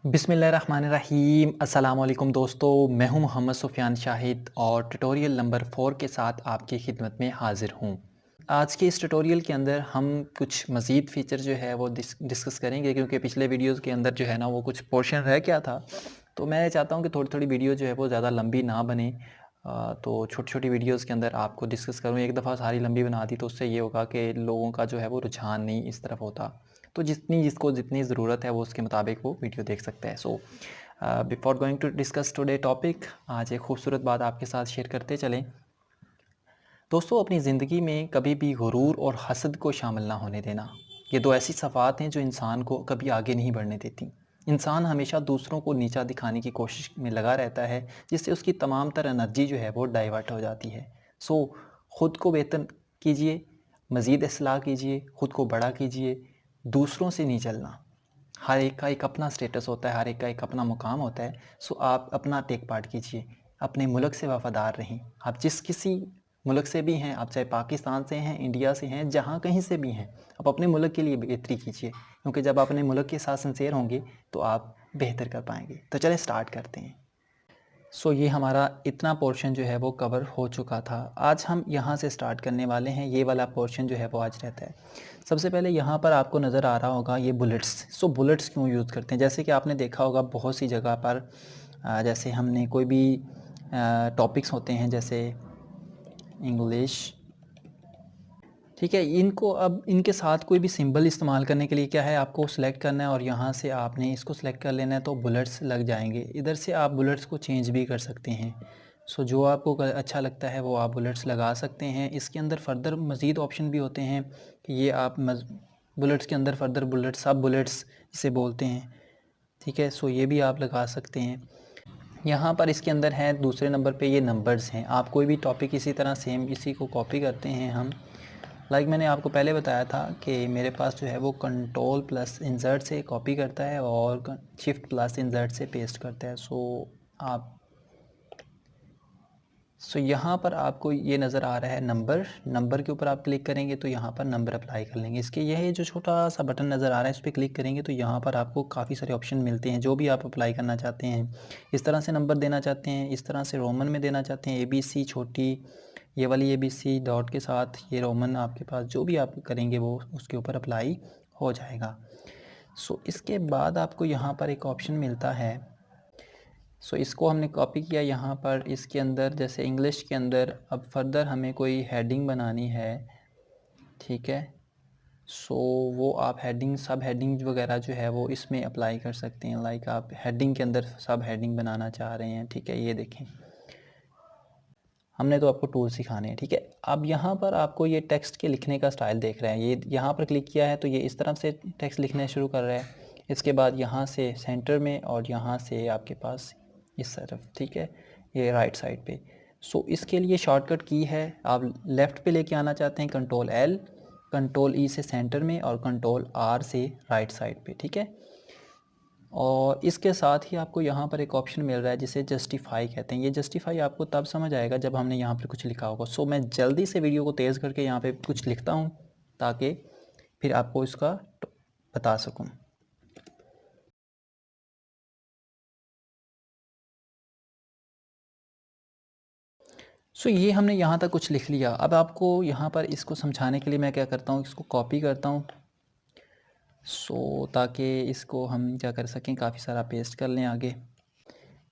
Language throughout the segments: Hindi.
बिस्मिल्लाहिर्रहमानिर्रहीम अस्सलाम वालेकुम दोस्तों, मैं हूं मोहम्मद सुफ़ियान शाहिद और ट्यूटोरियल नंबर 4 के साथ आपकी खिदमत में हाज़िर हूं। आज के इस ट्यूटोरियल के अंदर हम कुछ मज़ीद फ़ीचर जो है वो डिस्कस करेंगे, क्योंकि पिछले वीडियोज़ के अंदर जो है ना वो कुछ पोर्शन रह गया था। तो मैं चाहता हूं कि थोड़ी-थोड़ी वीडियो जो है वो ज़्यादा लंबी ना बने। तो छोटी-छोटी वीडियोज़ के अंदर आपको डिस्कस करूँ। एक दफ़ा सारी लंबी बना दी तो उससे ये होगा कि लोगों का जो है वो रुझान नहीं इस तरफ होता। तो जिसको जितनी ज़रूरत है वो उसके मुताबिक वो वीडियो देख सकता है। So before going to discuss today topic, आज एक खूबसूरत बात आपके साथ शेयर करते चलें। दोस्तों, अपनी ज़िंदगी में कभी भी गुरूर और हसद को शामिल ना होने देना। ये दो ऐसी सफ़ात हैं जो इंसान को कभी आगे नहीं बढ़ने देती। इंसान हमेशा दूसरों को नीचा दिखाने की कोशिश में लगा रहता है, जिससे उसकी तमाम तर एनर्जी जो है वो डाइवर्ट हो जाती है। सो ख़ुद को बेहतर कीजिए, मज़ीद इसलाह कीजिए, ख़ुद को बड़ा कीजिए, दूसरों से नहीं चलना। हर एक का एक अपना स्टेटस होता है, हर एक का एक अपना मुकाम होता है। सो आप अपना टेक पार्ट कीजिए, अपने मुल्क से वफ़ादार रहें। आप जिस किसी मुल्क से भी हैं, आप चाहे पाकिस्तान से हैं, इंडिया से हैं, जहाँ कहीं से भी हैं, आप अपने मुल्क के लिए बेहतरी कीजिए, क्योंकि जब आप अपने मुल्क के साथ सिंसियर होंगे तो आप बेहतर कर पाएंगे। तो चलें स्टार्ट करते हैं। सो ये हमारा इतना पोर्शन जो है वो कवर हो चुका था। आज हम यहाँ से स्टार्ट करने वाले हैं। ये वाला पोर्शन जो है वो आज रहता है। सबसे पहले यहाँ पर आपको नज़र आ रहा होगा ये बुलेट्स। सो बुलेट्स क्यों यूज़ करते हैं? जैसे कि आपने देखा होगा बहुत सी जगह पर जैसे हमने कोई भी टॉपिक्स होते हैं, जैसे इंग्लिश, ठीक है, इनको अब इनके साथ कोई भी सिंबल इस्तेमाल करने के लिए क्या है, आपको सेलेक्ट करना है और यहाँ से आपने इसको सेलेक्ट कर लेना है, तो बुलेट्स लग जाएंगे। इधर से आप बुलेट्स को चेंज भी कर सकते हैं। सो जो आपको अच्छा लगता है वो आप बुलेट्स लगा सकते हैं। इसके अंदर फर्दर मज़ीद ऑप्शन भी होते हैं कि ये आप बुलेट्स के अंदर फर्दर बुलेट्स, सब बुलेट्स इसे बोलते हैं, ठीक है। सो ये भी आप लगा सकते हैं। यहाँ पर इसके अंदर है दूसरे नंबर पे ये नंबर्स हैं। आप कोई भी टॉपिक इसी तरह सेम इसी को कॉपी करते हैं हम। मैंने आपको पहले बताया था कि मेरे पास जो है वो कंट्रोल प्लस इंसर्ट से कॉपी करता है और शिफ्ट प्लस इंसर्ट से पेस्ट करता है। सो यहाँ पर आपको ये नज़र आ रहा है नंबर के ऊपर आप क्लिक करेंगे तो यहाँ पर नंबर अप्लाई कर लेंगे। इसके यह जो छोटा सा बटन नज़र आ रहा है इस पर क्लिक करेंगे तो यहाँ पर आपको काफ़ी सारे ऑप्शन मिलते हैं, जो भी आप अप्लाई करना चाहते हैं। इस तरह से नंबर देना चाहते हैं, इस तरह से रोमन में देना चाहते हैं, ABC छोटी, ये वाली ABC डॉट के साथ ये रोमन, आपके पास जो भी आप करेंगे वो उसके ऊपर अप्लाई हो जाएगा। सो इसके बाद आपको यहाँ पर एक ऑप्शन मिलता है। सो इसको हमने कॉपी किया यहाँ पर। इसके अंदर जैसे इंग्लिश के अंदर अब फर्दर हमें कोई हेडिंग बनानी है, ठीक है। सो वो आप हेडिंग, सब हेडिंग वगैरह जो है वो इसमें अप्लाई कर सकते हैं। आप हेडिंग के अंदर सब हेडिंग बनाना चाह रहे हैं, ठीक है। ये देखें, हमने तो आपको टूल सिखाने हैं, ठीक है। अब यहाँ पर आपको ये टेक्स्ट के लिखने का स्टाइल देख रहे हैं। ये यहाँ पर क्लिक किया है तो ये इस तरह से टेक्स्ट लिखना शुरू कर रहा है। इसके बाद यहाँ से सेंटर में और यहाँ से आपके पास इस तरफ, ठीक है, ये राइट साइड पे। सो इसके लिए शॉर्टकट की है, आप लेफ़्ट पे लेके आना चाहते हैं Ctrl+L, Ctrl+E से सेंटर में और Ctrl+R से राइट साइड पे, ठीक है। और इसके साथ ही आपको यहाँ पर एक ऑप्शन मिल रहा है जिसे जस्टिफाई कहते हैं। ये जस्टिफाई आपको तब समझ आएगा जब हमने यहाँ पर कुछ लिखा होगा। सो मैं जल्दी से वीडियो को तेज़ करके यहाँ पे कुछ लिखता हूँ ताकि फिर आपको इसका बता सकूँ। सो ये हमने यहाँ तक कुछ लिख लिया। अब आपको यहाँ पर इसको समझाने के लिए मैं क्या करता हूँ, इसको कॉपी करता हूँ ताकि इसको हम क्या कर सकें, काफ़ी सारा पेस्ट कर लें आगे।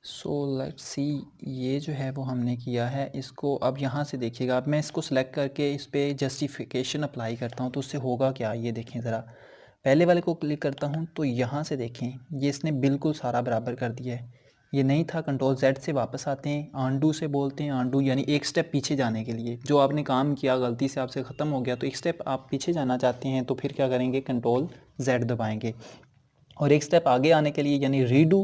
सो लेट्स सी, ये जो है वो हमने किया है। इसको अब यहाँ से देखिएगा, अब मैं इसको सेलेक्ट करके इस पर जस्टिफिकेशन अप्लाई करता हूँ तो उससे होगा क्या, ये देखें ज़रा। पहले वाले को क्लिक करता हूँ तो यहाँ से देखें ये इसने बिल्कुल सारा बराबर कर दिया है। ये नहीं था, Ctrl+Z से वापस आते हैं, आंडू से बोलते हैं। आंडू यानी एक स्टेप पीछे जाने के लिए, जो आपने काम किया गलती से आपसे ख़त्म हो गया तो एक स्टेप आप पीछे जाना चाहते हैं तो फिर क्या करेंगे, Ctrl+Z दबाएंगे। और एक स्टेप आगे आने के लिए यानी रीडू,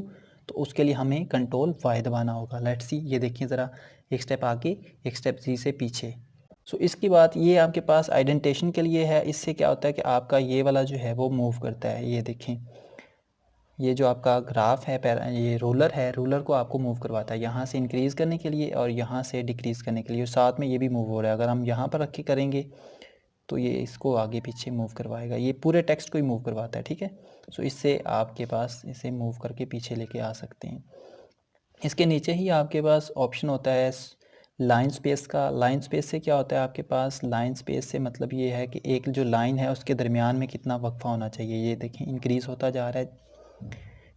तो उसके लिए हमें Ctrl+Y दबाना होगा। लेट्स सी, ये देखिए ज़रा, एक स्टेप आगे एक स्टेप जी से पीछे। सो इसकी बात ये आपके पास आइडेंटिफिकेशन के लिए है। इससे क्या होता है कि आपका ये वाला जो है वो मूव करता है। ये देखें, ये जो आपका ग्राफ है, ये रूलर है, रूलर को आपको मूव करवाता है यहाँ से इंक्रीज़ करने के लिए और यहाँ से डिक्रीज़ करने के लिए, साथ में ये भी मूव हो रहा है। अगर हम यहाँ पर रख के करेंगे तो ये इसको आगे पीछे मूव करवाएगा, ये पूरे टेक्स्ट को ही मूव करवाता है, ठीक है। सो इससे आपके पास इसे मूव करके पीछे लेके आ सकते हैं। इसके नीचे ही आपके पास ऑप्शन होता है लाइन स्पेस का। लाइन स्पेस से क्या होता है आपके पास, लाइन स्पेस से मतलब ये है कि एक जो लाइन है उसके दरमियान में कितना वक्फा होना चाहिए, ये देखें इंक्रीज़ होता जा रहा है।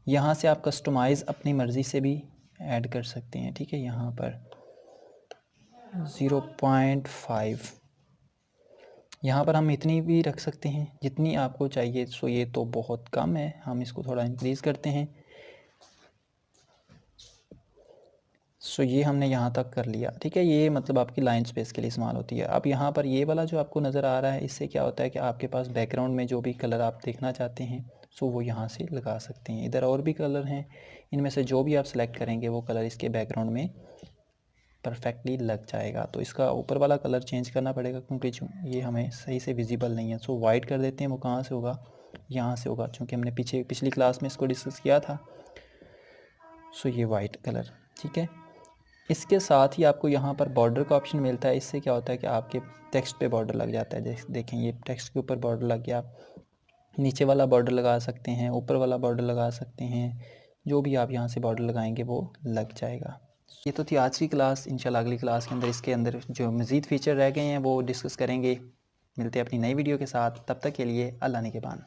यहाँ से आप कस्टमाइज़ अपनी मर्ज़ी से भी ऐड कर सकते हैं, ठीक है। यहाँ पर 0.5 यहाँ पर हम इतनी भी रख सकते हैं जितनी आपको चाहिए। सो ये तो बहुत कम है, हम इसको थोड़ा इंक्रीज़ करते हैं। सो ये हमने यहाँ तक कर लिया, ठीक है। ये मतलब आपकी लाइन स्पेस के लिए इस्तेमाल होती है। अब यहाँ पर ये वाला जो आपको नज़र आ रहा है, इससे क्या होता है कि आपके पास बैकग्राउंड में जो भी कलर आप देखना चाहते हैं सो वो यहाँ से लगा सकते हैं। इधर और भी कलर हैं, इनमें से जो भी आप सेलेक्ट करेंगे वो कलर इसके बैकग्राउंड में परफेक्टली लग जाएगा। तो इसका ऊपर वाला कलर चेंज करना पड़ेगा क्योंकि ये हमें सही से विजिबल नहीं है। सो वाइट कर देते हैं, वो कहाँ से होगा, यहाँ से होगा, क्योंकि हमने पिछली क्लास में इसको डिस्कस किया था। सो ये वाइट कलर, ठीक है। इसके साथ ही आपको यहाँ पर बॉर्डर का ऑप्शन मिलता है। इससे क्या होता है कि आपके टेक्स्ट पे बॉर्डर लग जाता है। देखें ये टेक्स्ट के ऊपर बॉर्डर लग गया, नीचे वाला बॉर्डर लगा सकते हैं, ऊपर वाला बॉर्डर लगा सकते हैं, जो भी आप यहाँ से बॉर्डर लगाएंगे वो लग जाएगा। ये तो थी आज की क्लास। इंशाल्लाह अगली क्लास के अंदर इसके अंदर जो मज़ीद फ़ीचर रह गए हैं वो डिस्कस करेंगे। मिलते हैं अपनी नई वीडियो के साथ, तब तक के लिए अल्लाह निगहबान।